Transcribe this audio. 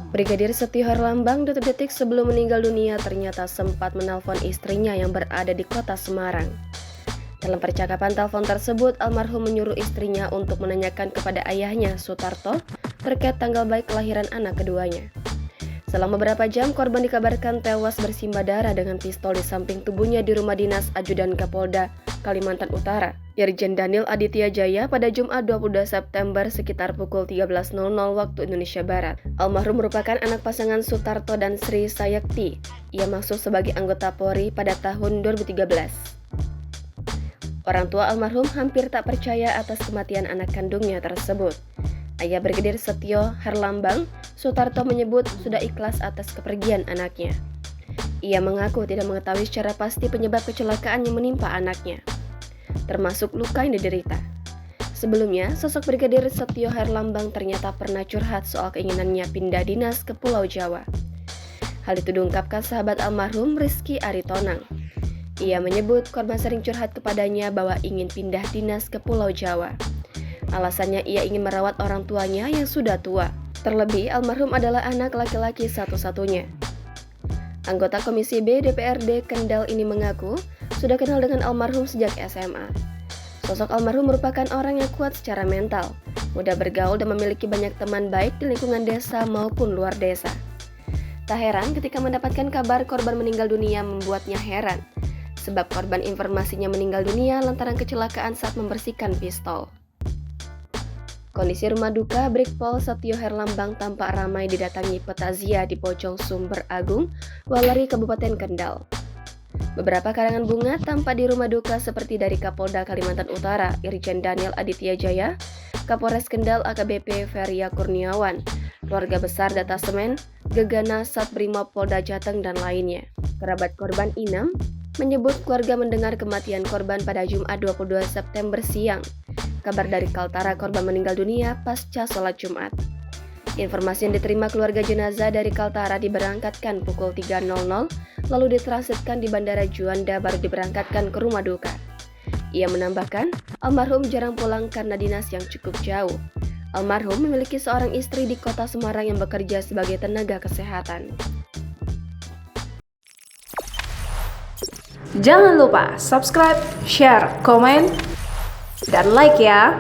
Brigadir Setio Herlambang detik-detik sebelum meninggal dunia ternyata sempat menelpon istrinya yang berada di kota Semarang. Dalam percakapan telepon tersebut, almarhum menyuruh istrinya untuk menanyakan kepada ayahnya, Sutarto, terkait tanggal baik kelahiran anak keduanya. Selama beberapa jam, korban dikabarkan tewas bersimbah darah dengan pistol di samping tubuhnya di rumah dinas Ajudan Kapolda, Kalimantan Utara, Irjen Daniel Aditya Jaya pada Jumat 22 September sekitar pukul 13.00 waktu Indonesia Barat. Almarhum merupakan anak pasangan Sutarto dan Sri Sayakti. Ia masuk sebagai anggota Polri pada tahun 2013. Orang tua almarhum hampir tak percaya atas kematian anak kandungnya tersebut. Ayah Brigadir Setio Herlambang, Sutarto menyebut sudah ikhlas atas kepergian anaknya. Ia mengaku tidak mengetahui secara pasti penyebab kecelakaan yang menimpa anaknya, termasuk luka yang diderita. Sebelumnya, sosok Brigadir Setio Herlambang ternyata pernah curhat soal keinginannya pindah dinas ke Pulau Jawa. Hal itu diungkapkan sahabat almarhum Rizky Aritonang. Ia menyebut korban sering curhat kepadanya bahwa ingin pindah dinas ke Pulau Jawa. Alasannya ia ingin merawat orang tuanya yang sudah tua. Terlebih, almarhum adalah anak laki-laki satu-satunya. Anggota Komisi B DPRD Kendal ini mengaku sudah kenal dengan almarhum sejak SMA. Sosok almarhum merupakan orang yang kuat secara mental, mudah bergaul dan memiliki banyak teman baik di lingkungan desa maupun luar desa. Tak heran ketika mendapatkan kabar korban meninggal dunia membuatnya heran, sebab korban informasinya meninggal dunia lantaran kecelakaan saat membersihkan pistol. Kondisi rumah duka Brigpol Setio Herlambang tampak ramai didatangi petazia di Pojong Sumber Agung, Waleri, Kabupaten Kendal. Beberapa karangan bunga tampak di rumah duka seperti dari Kapolda Kalimantan Utara, Irjen Daniel Aditya Jaya, Kapolres Kendal AKBP Feria Kurniawan, keluarga besar Datasemen, Gegana Satbrimob Polda Jateng, dan lainnya. Kerabat korban Inam menyebut keluarga mendengar kematian korban pada Jumat 22 September siang. Kabar dari Kaltara korban meninggal dunia pasca sholat Jumat. Informasi yang diterima keluarga jenazah dari Kaltara diberangkatkan pukul 3.00 lalu ditransitkan di Bandara Juanda baru diberangkatkan ke rumah duka. Ia menambahkan, almarhum jarang pulang karena dinas yang cukup jauh. Almarhum memiliki seorang istri di kota Semarang yang bekerja sebagai tenaga kesehatan. Jangan lupa subscribe, share, komen, dan like ya.